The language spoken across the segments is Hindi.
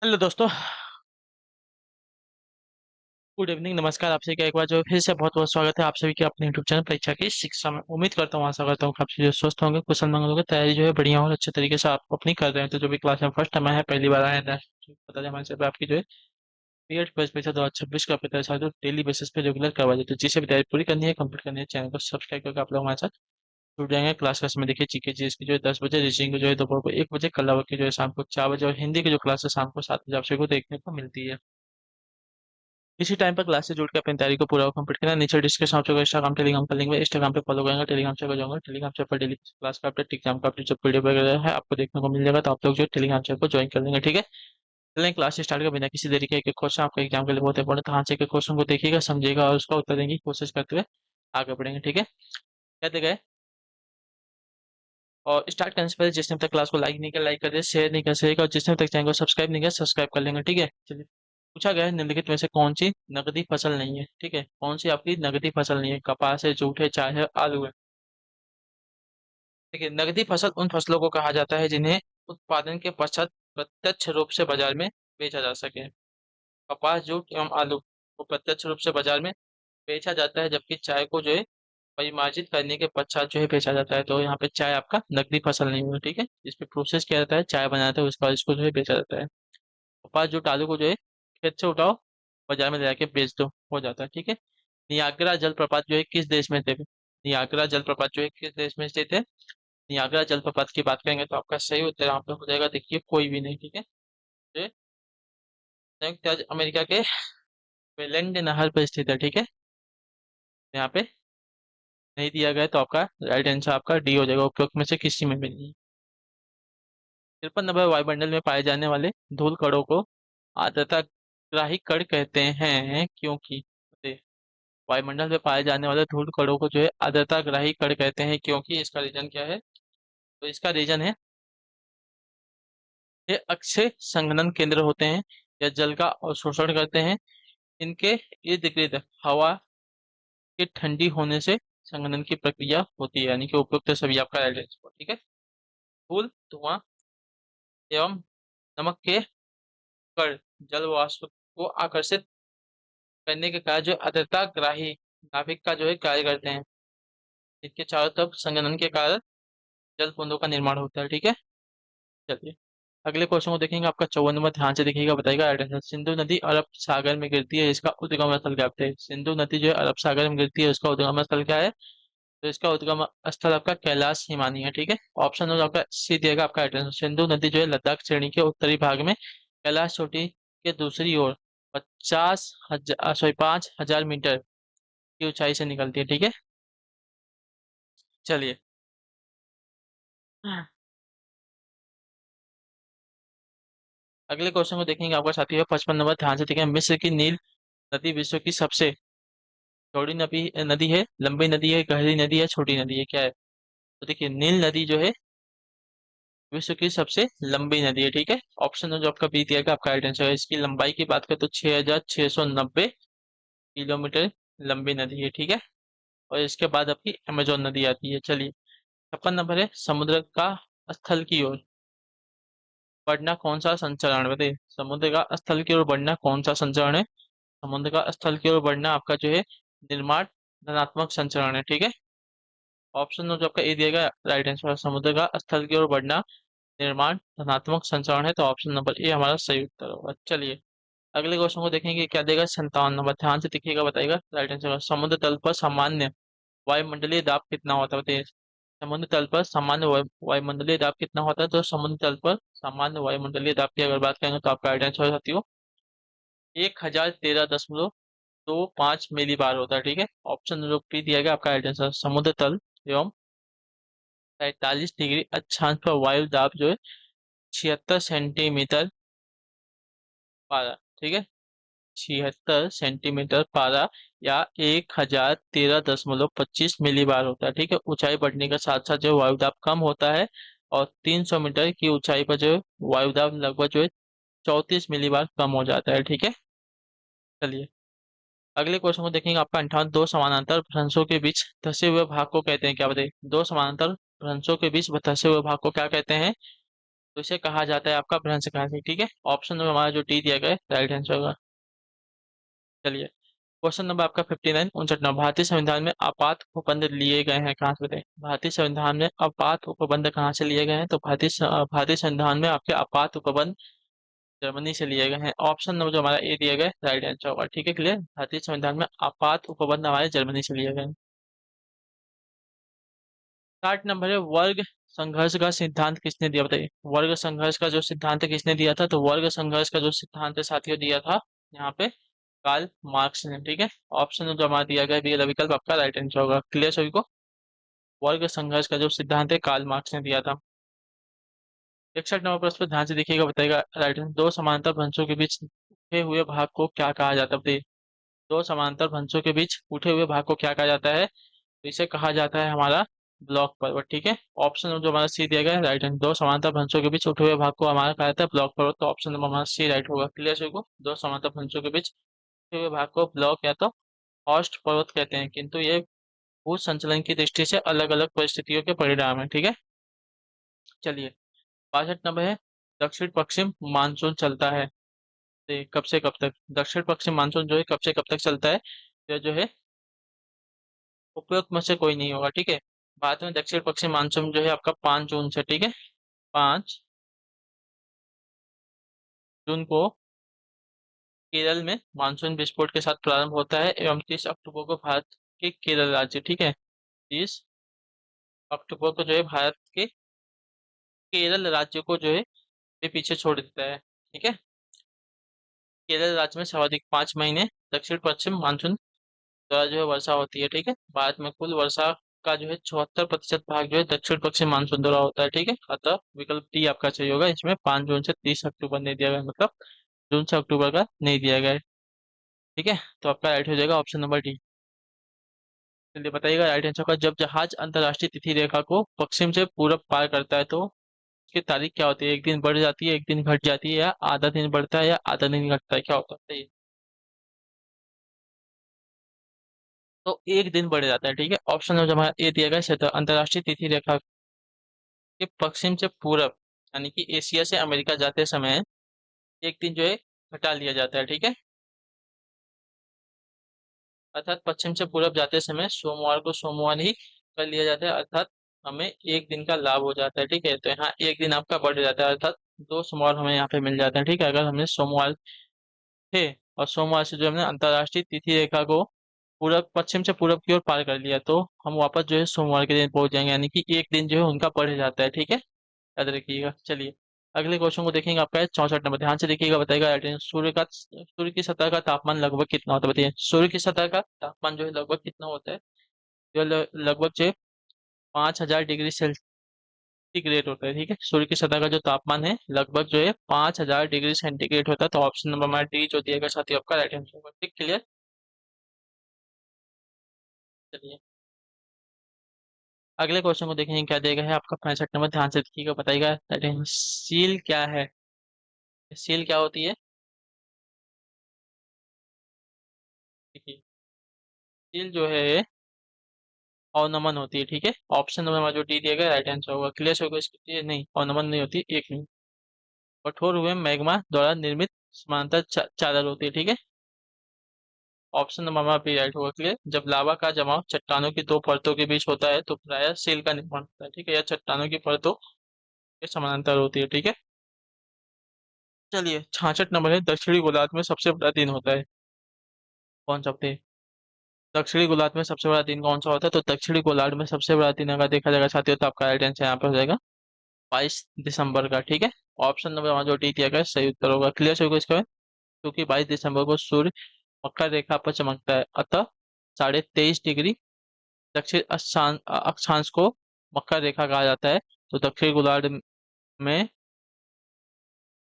हेलो दोस्तों। गुड इवनिंग, नमस्कार। आपसे क्या एक बार जो फिर से बहुत बहुत स्वागत है आप सभी के अपने यूट्यूब चैनल परीक्षा की शिक्षा में। उम्मीद करता हूँ, आशा करता हूँ कि आप सभी जो स्वस्थ होंगे, कुशल मंगल होंगे, तैयारी जो है बढ़िया और अच्छे तरीके से आप अपनी कर रहे हैं। तो जो भी क्लास में फर्स्ट टाइम आया है, पहली बार आया है ना, बता दें हमारे से आपकी जो है बीएड फर्स्ट परीक्षा 2026 का पेपर है, जो डेली बेसिस पे रेगुलर करवा देते हैं। जिसे भी तैयारी पूरी करनी है, कंप्लीट करनी है, चैनल को सब्सक्राइब करके आप लोग हमारे साथ जुड़ जाएंगे। क्लास का समय देखिए, जीके जीएस की जो है 10 बजे, रीजनिंग की जो है दोपहर को 1 बजे, कला की जो है शाम को 4 बजे, और हिंदी की जो क्लास है शाम को 7 बजे आप सभी को देखने को मिलती है। इसी टाइम पर क्लास से जुड़ के अपनी तैयारी को पूरा कंप्लीट करना। नीचे डिस्क्रिप्शन ऑप्शन को इंस्टाग्राम टेलीग्राम का लिंक है, इंस्टाग्राम पे फॉलो करेंगे, टेलीग्राम चैनल जाऊंगा, टेलीग्राम चैनल पर डेली क्लास का अपडेट, एग्जाम का अपडेट, जो पीडीएफ वगैरह है आपको देखने को मिल जाएगा। तो आप लोग जो टेलीग्राम चैनल को ज्वाइन कर लेंगे, ठीक है। चलें क्लास स्टार्ट कर, बिना किसी देरी के। एक एक क्वेश्चन आपका एग्जाम के लिए बहुत इंपॉर्टेंट है, हाँ से एक क्वेश्चन को देखिएगा, समझिएगा और उसका उत्तर देने की कोशिश करते हुए आगे बढ़ेंगे, ठीक है। कहते गए, और स्टार्ट करने से पहले जिसने अब तक क्लास को लाइक नहीं किया, लाइक कर दे, शेयर नहीं कर सकेगा, और जिसने अब तक चैनल को सब्सक्राइब नहीं किया, सब्सक्राइब कर लेंगे, ठीक है। चलिए, पूछा गया है निम्नलिखित में से कौन सी नकदी फसल नहीं है, ठीक है। कौन सी आपकी नकदी फसल नहीं है? कपास है, जूट है, चाय है, आलू है। देखिए, नकदी फसल उन फसलों को कहा जाता है जिन्हें उत्पादन के पश्चात प्रत्यक्ष रूप से बाजार में बेचा जा सके। कपास, जूट एवं आलू को प्रत्यक्ष रूप से बाजार में बेचा जाता है, जबकि चाय को जो है परिमार्जित करने के पश्चात जो है बेचा जाता है। तो यहाँ पे चाय आपका नकदी फसल नहीं हुआ, ठीक है। इस पे प्रोसेस किया जाता है, चाय बनाते हैं, उसके बाद इसको जो है बेचा जाता है। कपास, जूट, आलू को जो है खेत से उठाओ, बाजार में ले जाके बेच दो, हो जाता है, ठीक है। नियाग्रा जलप्रपात जो है किस देश में स्थित है? नियाग्रा जलप्रपात जो है किस देश में स्थित है? नियाग्रा जलप्रपात की बात करेंगे तो आपका सही उत्तर यहाँ पे हो जाएगा, देखिए, कोई भी नहीं, ठीक है। ये संयुक्त राज्य अमेरिका के वेलेंड नहर पर स्थित है, ठीक है। यहाँ पे नहीं दिया गया है, तो आपका राइट आंसर आपका डी हो जाएगा, उपयुक्त में से किसी में भी नहीं। 53 नंबर, वायुमंडल में पाए जाने वाले धूल कणों को आर्द्रता ग्राही कण कहते हैं, क्योंकि वायुमंडल में पाए जाने वाले धूल कणों को जो है आर्द्रता ग्राही कण कहते हैं, क्योंकि इसका रीजन क्या है? तो इसका रीजन है, ये अक्षय संघनन केंद्र होते हैं या जल का अवशोषण करते हैं। इनके इर्द गिर्द हवा के ठंडी होने से संघनन की प्रक्रिया होती है, यानी कि उपयुक्त सभी आपका राइट आंसर, ठीक है। धूल, धुआं एवं नमक के कण जल वाष्प को आकर्षित करने के कारण जो आर्द्रता ग्राही नाभिक का जो है कार्य करते हैं। इनके चारों तरफ संघनन के कारण जल बूंदों का निर्माण होता है, ठीक है। चलिए, अगले क्वेश्चन को देखेंगे। आपका 54 नंबर, ध्यान से देखिएगा, बताइएगा राइट आंसर। सिंधु नदी अरब सागर में गिरती है, इसका उद्गम स्थल क्या है? सिंधु नदी जो है अरब सागर में गिरती है, उसका उद्गम स्थल क्या है? तो इसका उद्गम स्थल आपका कैलाश हिमानी है, ठीक है। ऑप्शन हो आपका सी दिएगा आपका राइट आंसर। सिंधु नदी जो है लद्दाख श्रेणी के उत्तरी भाग में कैलाश चोटी के दूसरी ओर 5,000 मीटर की ऊंचाई से निकलती है, ठीक है। चलिए, अगले क्वेश्चन को देखेंगे। आपका साथी है 55 नंबर, ध्यान से देखिए। मिस्र की नील नदी विश्व की सबसे चौड़ी नदी नदी है, लंबी नदी है, गहरी नदी है, छोटी नदी है, क्या है? तो देखिए, नील नदी जो है विश्व की सबसे लंबी नदी है, ठीक है। ऑप्शन जो आपका बी दिया गया आपका राइट आंसर है। इसकी लंबाई की बात करें तो 6,690 किलोमीटर लंबी नदी है, ठीक है। और इसके बाद आपकी अमेजोन नदी आती है। चलिए, 56 नंबर है, समुद्र का स्थल की ओर बढ़ना कौन सा संचरण है? बताइए, समुद्र का स्थल की ओर बढ़ना कौन सा संचरण है? समुद्र का स्थल की ओर बढ़ना आपका जो है निर्माण धनात्मक संचरण है, ठीक है। ऑप्शन जो आपका ए दिएगा राइट आंसर। समुद्र का स्थल की ओर बढ़ना निर्माण धनात्मक संचरण है, तो ऑप्शन नंबर ए हमारा सही उत्तर होगा। चलिए, अगले क्वेश्चन को देखेंगे, क्या देगा? 57 नंबर, ध्यान से देखिएगा, बताइएगा राइट आंसर। समुद्र तल पर सामान्य वायुमंडलीय दाब कितना होता है? बताइए, समुद्र तल पर सामान्य वायुमंडलीय दाब कितना होता है? तो समुद्र तल पर सामान्य वायुमंडलीय दाब की अगर बात करेंगे तो आपका राइट आंसर हो जाती हो 1,013.25 मिली बार होता है, ठीक है। ऑप्शन जो पी दिया गया आपका राइट आंसर। समुद्र तल एवं 43 डिग्री अक्षांश पर वायु दाब जो है 76 सेंटीमीटर पारा, ठीक है। 76 सेंटीमीटर पारा या 1,013.25 मिली बार होता है, ठीक है। ऊंचाई बढ़ने के साथ साथ जो वायुदाब कम होता है, और 300 मीटर की ऊंचाई पर जो वायुदाब लगभग जो है 34 मिली बार कम हो जाता है, ठीक है। चलिए, अगले क्वेश्चन को देखेंगे। आपका 58, दो समानांतर भ्रंशों के बीच धसे हुए भाग को कहते हैं, क्या बताइए? दो समानांतर भ्रंशों के बीच धसे हुए भाग को क्या कहते हैं? तो इसे कहा जाता है आपका भ्रंश घाटी। ठीक है, ऑप्शन नंबर हमारा जो डी दिया गया है राइट आंसर होगा। चलिए, क्वेश्चन नंबर आपका 59 59 भारतीय संविधान में आपात उपबंध लिए गए हैं कहाँ से, बताइए। भारतीय संविधान में आपात उपबंध कहाँ से लिए गए हैं? तो भारतीय संविधान में आपके आपात उपबंध जर्मनी से लिए गए हैं। ऑप्शन नंबर जो हमारा ए दिया गया है राइट आंसर होगा। ठीक है, क्लियर। भारतीय संविधान में आपात उपबंध हमारे जर्मनी से लिए गए हैं। 60 नंबर है, वर्ग संघर्ष का सिद्धांत किसने दिया, बताइए। वर्ग संघर्ष का जो सिद्धांत है किसने दिया था? तो वर्ग संघर्ष का जो सिद्धांत है साथियों दिया था यहाँ पे कार्ल मार्क्स ने। ठीक है, ऑप्शन जो हमारा दिया गया है बी वाला विकल्प आपका राइट आंसर होगा। क्लियर सभी को? वर्ग संघर्ष का जो सिद्धांत है कार्ल मार्क्स ने दिया था। 61 नंबर प्रश्न पर ध्यान से देखिएगा, बताएगा राइट आंसर। दो समांतर भंशों के बीच उठे हुए भाग को क्या कहा जाता है, बताइए। दो समांतर भंशों के बीच उठे हुए भाग को क्या कहा जाता है? तो इसे कहा जाता है हमारा ब्लॉक पर्वत। ठीक है, ऑप्शन जो हमारा सी दिया गया है राइट आंसर। दो समांतर भंशों के बीच उठे हुए भाग को हमारा कहा जाता है ब्लॉक पर्वत। तो ऑप्शन नंबर हमारा सी राइट होगा। क्लियर सभी को? दो समांतर भंशों के बीच उठे हुए भाग को ब्लॉक या तो हॉस्ट पर्वत कहते हैं, किंतु ये भू संचलन की दृष्टि से अलग अलग परिस्थितियों के परिणाम है। ठीक है, चलिए। 62 नंबर है, दक्षिण पश्चिम मानसून चलता है तो कब से कब तक? दक्षिण पश्चिम मानसून जो है कब से कब तक चलता है? यह जो है उपयुक्त में से कोई नहीं होगा। ठीक है, बाद में दक्षिण पश्चिम मानसून जो है आपका 5 जून से, ठीक है, 5 जून को केरल में मानसून विस्फोट के साथ प्रारंभ होता है एवं 30 अक्टूबर को भारत के केरल राज्य, ठीक है, 30 अक्टूबर को जो है भारत के केरल राज्य को जो है ये पीछे छोड़ देता है। ठीक है, केरल राज्य में सर्वाधिक 5 महीने दक्षिण पश्चिम मानसून द्वारा जो है वर्षा होती है। ठीक है, भारत में कुल वर्षा का जो है 74% भाग जो है दक्षिण पश्चिम मानसून द्वारा होता है। ठीक है, अतः विकल्प डी आपका चाहिए होगा। इसमें 5 जून से 30 अक्टूबर नहीं दिया गया, मतलब जून से अक्टूबर का नहीं दिया गया है। ठीक है, तो आपका राइट हो जाएगा ऑप्शन नंबर डी। चलिए बताइएगा राइट आंसर का। जब जहाज अंतर्राष्ट्रीय तिथि रेखा को पश्चिम से पूरब पार करता है तो उसकी तारीख क्या होती है? एक दिन बढ़ जाती है, एक दिन घट जाती है, या आधा दिन बढ़ता है या आधा दिन घटता है, क्या होता है बताइए। तो एक दिन बढ़ जाता है। ठीक है, ऑप्शन में जब ए दिया गया है, अंतर्राष्ट्रीय तिथि रेखा के पश्चिम से पूरब यानी कि एशिया से अमेरिका जाते समय एक दिन जो है घटा लिया जाता है। ठीक है, अर्थात पश्चिम से पूरब जाते समय सोमवार को सोमवार ही कर लिया जाता है, अर्थात हमें एक दिन का लाभ हो जाता है। ठीक है, तो यहाँ एक दिन आपका बढ़ जाता है, अर्थात 2 सोमवार हमें यहाँ पे मिल जाते हैं। ठीक है, अगर हमने सोमवार थे और सोमवार से जो हमने अंतर्राष्ट्रीय तिथि रेखा को पूरब पश्चिम से पूरब की ओर पार कर लिया तो हम वापस जो है सोमवार के दिन पहुंच जाएंगे, यानी कि एक दिन जो है उनका बढ़ जाता है। ठीक है, याद रखिएगा। चलिए अगले क्वेश्चन को देखेंगे, आपका है 64 नंबर। ध्यान से देखिएगा, बताएगा सूर्य की सतह का तापमान लगभग कितना होता है, बताइए। सूर्य की सतह का तापमान जो है लगभग कितना होता है? जो लगभग जो है 5,000 डिग्री सेंटीग्रेड होता है। ठीक है, सूर्य की सतह का जो तापमान है लगभग जो है 5,000 डिग्री सेंटीग्रेड होता है। तो ऑप्शन नंबर हमारा डी जो दिया गया साथी आपका राइट आंसर होगा। ठीक, क्लियर। चलिए अगले क्वेश्चन को देखेंगे, क्या दिया गया है आपका 65 नंबर। ध्यान से देखिएगा, बताइएगा सील क्या है? सील क्या होती है? देखिए, सील जो है अवनमन होती है। ठीक है, ऑप्शन नंबर हमारा जो डी दिया गया राइट आंसर होगा। क्लियर होगा इसके लिए? नहीं, अवनमन नहीं होती, एक नहीं, कठोर हुए मैग्मा द्वारा निर्मित समांतर चादर होती है। ठीक है, ऑप्शन नंबर हमारा बी राइट होगा। क्लियर, जब लावा का जमाव चट्टानों की दो परतों के बीच होता है तो प्रायः सील का निर्माण होता है। ठीक है, यह चट्टानों की परतों के समानांतर होती है। ठीक है, चलिए 66 नंबर है, दक्षिणी गोलार्ध में सबसे बड़ा दिन होता है कौन सा, बताइए। दक्षिणी गोलार्ध में सबसे बड़ा दिन कौन सा होता है? तो दक्षिणी गोलार्ध में सबसे बड़ा दिन अगर देखा जाएगा साथियों तो आपका राइट आंसर यहाँ पे हो जाएगा 22 दिसंबर का। ठीक है, ऑप्शन नंबर वहाँ जो डी दिया गया है, सही उत्तर होगा। क्लियर सभी को इसका है? क्योंकि 22 दिसंबर को सूर्य मकर रेखा पर चमकता है, अतः 23.5 डिग्री दक्षिण अक्षांश को मकर रेखा कहा जाता है। तो दक्षिण गोलार्ध में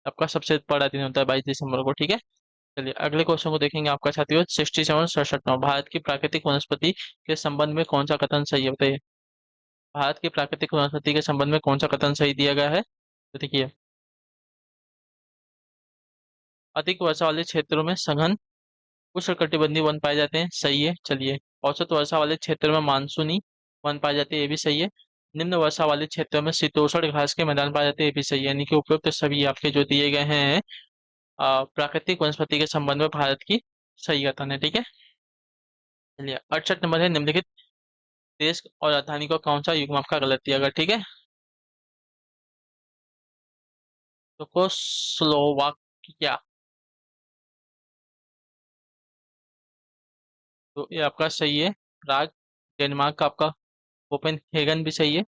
आपका सबसे बड़ा दिन होता है 22 दिसंबर को। ठीक है, चलिए अगले क्वेश्चन को देखेंगे, आपका साथियों 67 67 भारत की प्राकृतिक वनस्पति के संबंध में कौन सा कथन सही है, बताइए। भारत की प्राकृतिक वनस्पति के संबंध में कौन सा कथन सही दिया गया है? तो देखिए, अधिक वर्षा वाले क्षेत्रों में सघन उष्णकटिबंधीय वन पाए जाते हैं, सही है। चलिए, औसत वर्षा वाले क्षेत्र में मानसूनी वन पाए जाते हैं, ये भी सही है। निम्न वर्षा वाले क्षेत्रों में शीतोष्ण घास के मैदान पाए जाते हैं, ये भी सही है। यानी कि उपयुक्त सभी आपके जो दिए गए हैं प्राकृतिक वनस्पति के संबंध में भारत की सही कथन है। ठीक है, चलिए 68 नंबर है, निम्नलिखित देश और राजधानी को कौन सा युग्म आपका गलत दिया गया। ठीक है, तो को स्लोवाकिया, तो ये आपका सही है। प्राग डेनमार्क का आपका कोपेनहेगन भी सही है।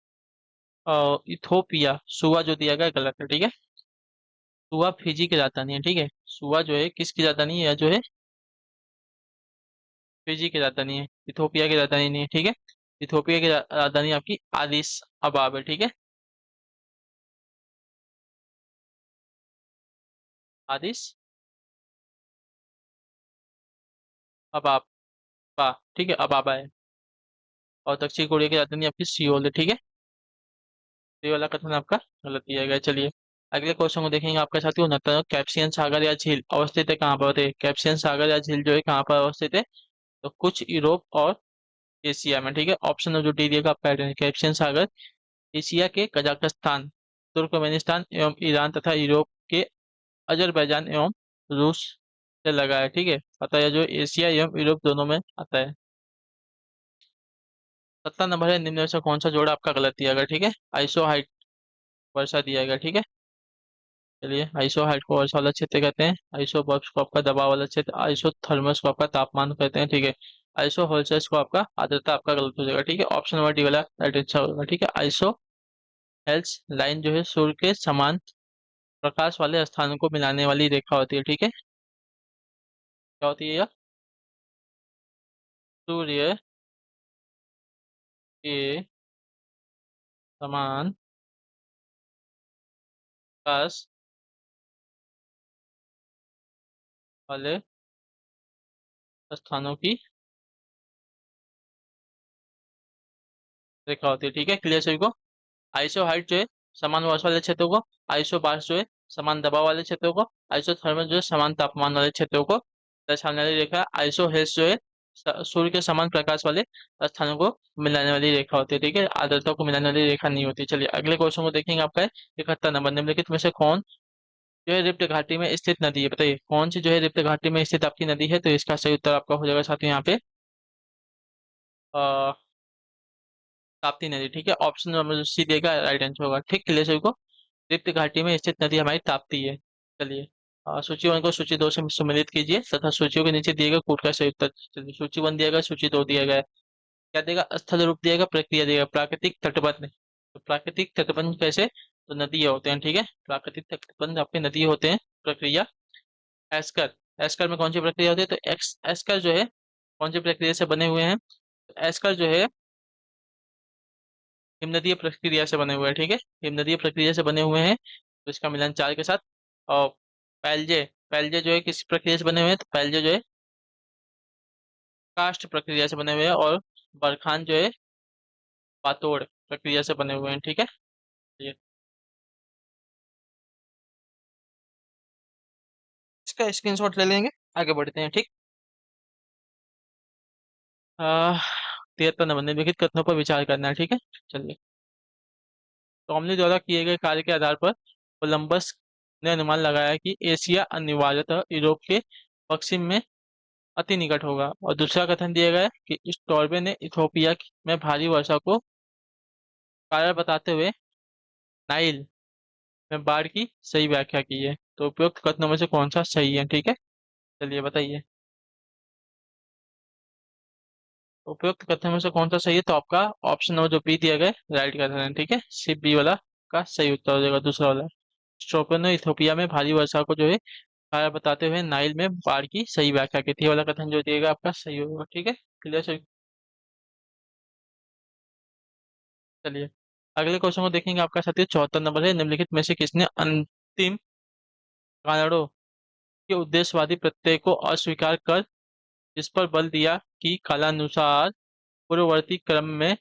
और इथोपिया सुवा जो दिया गया है, गलत है। ठीक है, सुवा फिजी की राजधानी है। ठीक है, सुवा जो है किसकी राजधानी है, या जो है फिजी की राजधानी है, इथोपिया की राजधानी नहीं है। ठीक है, इथोपिया की राजधानी आपकी आदिस अबाब है। ठीक है, आदिस अबाब, ठीक है, अबाबा है। और दक्षिण कोरिया की राजधानी आपकी सियोल है। ठीक है, तो ये वाला कथन आपका गलत दिया गया है। चलिए अगले क्वेश्चन को देखेंगे आपके साथ ही। 69 कैप्सियन सागर या झील अवस्थित है कहाँ पर है। कैप्सियन सागर या झील जो है कहाँ पर अवस्थित है, तो कुछ यूरोप और एशिया में। ठीक है, ऑप्शन जो डी दिएगा आपका है कैप्सियन सागर एशिया के कजाकिस्तान, तुर्कमेनिस्तान एवं ईरान तथा यूरोप के अजरबैजान एवं रूस से लगा है। ठीक है, अतः यह जो एशिया एवं यूरोप दोनों में आता है। 70 नंबर है, निम्न में से कौन सा जोड़ा आपका गलत दिया गया। ठीक है, आइसो हाइट वर्षा दिया गया। ठीक है, चलिए आइसो हाइट को वर्षा वाला क्षेत्र कहते हैं, आइसो बर्फ को आपका दबाव वाला क्षेत्र, आइसो थर्मस को आपका तापमान कहते हैं। ठीक है, आइसो होल्सेस को आपका आर्द्रता आपका गलत हो जाएगा। ठीक है, ऑप्शन नंबर डी वाला राइट आंसर होगा। ठीक है, आइसो हेल्स लाइन जो है सूर्य के समान प्रकाश वाले स्थानों को मिलाने वाली रेखा होती है। ठीक है, क्या होती है यह, सूर्य के समान प्रकाश वाले स्थानों की रेखा होती है। ठीक है, क्लियर सभी को। आइसो हाइट जो है समान वर्षा वाले क्षेत्रों को, आइसो बार्स जो है समान दबाव वाले क्षेत्रों को, आइसो थर्मल जो है समान तापमान वाले क्षेत्रों को दर्शाने वाली रेखा, आइसो हेल्स जो है सूर्य के समान प्रकाश वाले स्थानों को मिलाने वाली रेखा होती है। ठीक है, आर्द्रता को मिलाने वाली रेखा नहीं होती। चलिए अगले क्वेश्चन को देखेंगे आपका है 71 नंबर, निम्नलिखित में से कौन जो है रिफ्ट घाटी में स्थित नदी है। बताइए कौन सी जो है रिफ्ट घाटी में स्थित आपकी नदी है, तो इसका सही उत्तर आपका हो जाएगा साथियों यहाँ पे ताप्ती नदी। ठीक है, ऑप्शन नंबर सी देगा राइट आंसर होगा। ठीक, क्लियर सभी को। रिफ्ट घाटी में स्थित नदी हमारी ताप्ती है। चलिए सूची वन को सूची दो से सम्मिलित कीजिए तथा सूचियों के नीचे दिए गए कूट का सही उत्तर। चलिए सूची वन दिया गया, सूची दो दिया गया है। क्या देगा, स्थल रूप दिएगा, प्रक्रिया देगा प्राकृतिक तटबंध। तो प्राकृतिक तटबंध कैसे, तो नदी होते हैं। ठीक है, प्राकृतिक तटबंध आपके नदी होते हैं। प्रक्रिया एस्कर, एस्कर में कौन सी प्रक्रिया होती है, तो एक्स एस्कर जो है कौन सी प्रक्रिया से बने हुए हैं, तो एस्कर जो है हिमनदीय प्रक्रिया से बने हुए हैं। ठीक है, हिमनदीय प्रक्रिया से बने हुए हैं, तो इसका मिलान चार के साथ। और पैलजे, पैलजे जो है किस प्रक्रिया से बने हुए हैं, तो पैलजे जो है कास्ट प्रक्रिया से बने हुए हैं। और बरखान जो है पातोड़ प्रक्रिया से बने हुए हैं। ठीक है, ये इसका स्क्रीनशॉट ले लेंगे, आगे बढ़ते हैं। ठीक, 73 नंबर, निम्नलिखित कथनों पर विचार करना है। ठीक है, चलिए टॉमली द्वारा किए गए कार्य के आधार पर कोलंबस ने अनुमान लगाया कि एशिया अनिवार्यतः यूरोप के पश्चिम में अति निकट होगा। और दूसरा कथन दिया गया है कि स्टॉर्बे ने इथोपिया में भारी वर्षा को कारण बताते हुए नाइल में बाढ़ की सही व्याख्या की है। तो उपयुक्त कथनों में से कौन सा सही है। ठीक है, चलिए बताइए उपयुक्त कथनों में से कौन सा सही है, तो आपका ऑप्शन नंबर जो बी दिया गया राइट कथन है। ठीक है, सिर्फ बी वाला का सही उत्तर हो जाएगा, दूसरा वाला। स्टॉर्बे ने इथोपिया में भारी वर्षा को जो है कारण बताते हुए नाइल में बाढ़ की सही व्याख्या की थी, ये वाला कथन जो दिएगा आपका सही होगा। ठीक है, क्लियर। चलिए अगले क्वेश्चन को देखेंगे आपका साथी। 74 नंबर है, निम्नलिखित में से किसने अंतिम कारणों के उद्देश्यवादी प्रत्यय को अस्वीकार कर इस पर बल दिया कि कालानुसार पूर्ववर्ती क्रम में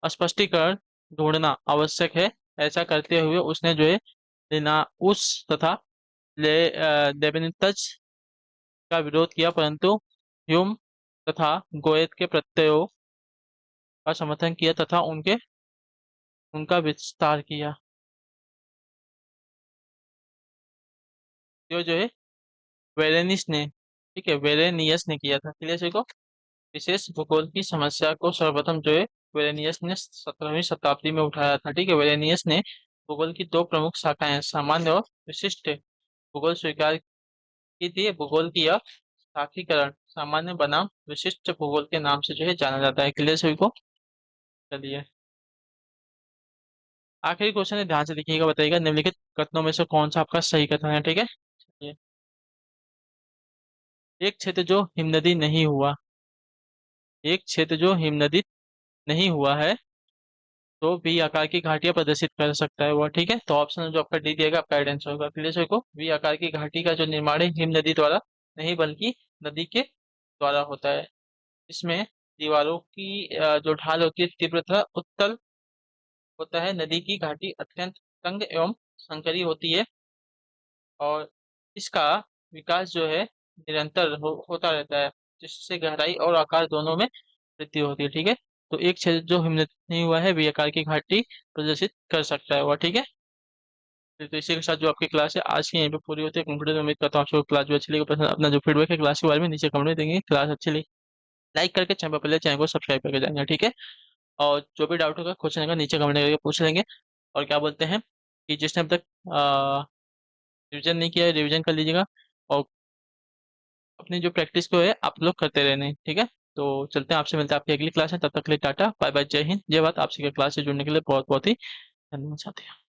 स्पष्टीकरण ढूंढना आवश्यक है। ऐसा करते हुए उसने जो है लिनाउस तथा लेबनित्ज का विरोध किया, परंतु ह्यूम तथा गोएत के प्रत्ययों का समर्थन किया तथा उनके उनका विस्तार किया। जो है वेरेनिस ने, ठीक है, वेरेनियस ने किया था। क्लियर सभी को। विशेष भूगोल की समस्या को सर्वप्रथम जो है वेरेनियस ने 17वीं शताब्दी में उठाया था। ठीक है, वेरेनियस ने भूगोल की दो प्रमुख शाखाएं सामान्य और विशिष्ट भूगोल स्वीकार की थी। भूगोल की यह शाखीकरण सामान्य बनाम विशिष्ट भूगोल के नाम से जो है जाना जाता है। क्लियर सभी को। चलिए, आखिरी क्वेश्चन है, ध्यान से देखिएगा, बताइएगा निम्नलिखित कथनों में से कौन सा आपका सही कथन है। ठीक है, चलिए। एक क्षेत्र जो हिमनदी नहीं हुआ, एक क्षेत्र जो हिमनदित नहीं हुआ है तो वी आकार की घाटियां प्रदर्शित कर सकता है वह। ठीक है, तो ऑप्शन जो आपका डी दिएगा आपका राइट आंसर होगा। क्लियर को। वी आकार की घाटी का जो निर्माण है हिम नदी द्वारा नहीं बल्कि नदी के द्वारा होता है। इसमें दीवारों की जो ढाल होती है तीव्रता उत्तल होता है। नदी की घाटी अत्यंत तंग एवं संकरी होती है और इसका विकास जो है निरंतर होता रहता है, जिससे गहराई और आकार दोनों में वृद्धि होती है। ठीक है, तो एक क्षेत्र जो हिमनद नहीं हुआ है वी आकार की घाटी प्रदर्शित कर सकता है वह। ठीक है, तो इसी के साथ जो आपकी क्लास है आज की यहीं पे पूरी होती है कंप्यूटर। उम्मीद करता हूँ आपको क्लास जो अच्छी लगी, पसंद अपना जो फीडबैक है क्लास के बारे में नीचे कमेंट में देंगे। क्लास अच्छी लगी लाइक करके चैनल पर पहले चैनल को सब्सक्राइब करके जाएंगे। ठीक है, और जो भी डाउट होगा क्वेश्चन होगा नीचे कमेंट करके पूछ लेंगे। और क्या बोलते हैं कि जिसने अब तक रिविजन नहीं किया है रिविजन कर लीजिएगा, और अपनी जो प्रैक्टिस को है आप लोग करते रहने। ठीक है, तो चलते हैं, आपसे मिलते हैं आपकी अगली क्लास है। तब तक के लिए टाटा बाय बाय, जय हिंद जय भारत। आपसे क्लास से जुड़ने के लिए बहुत बहुत ही धन्यवाद साथी।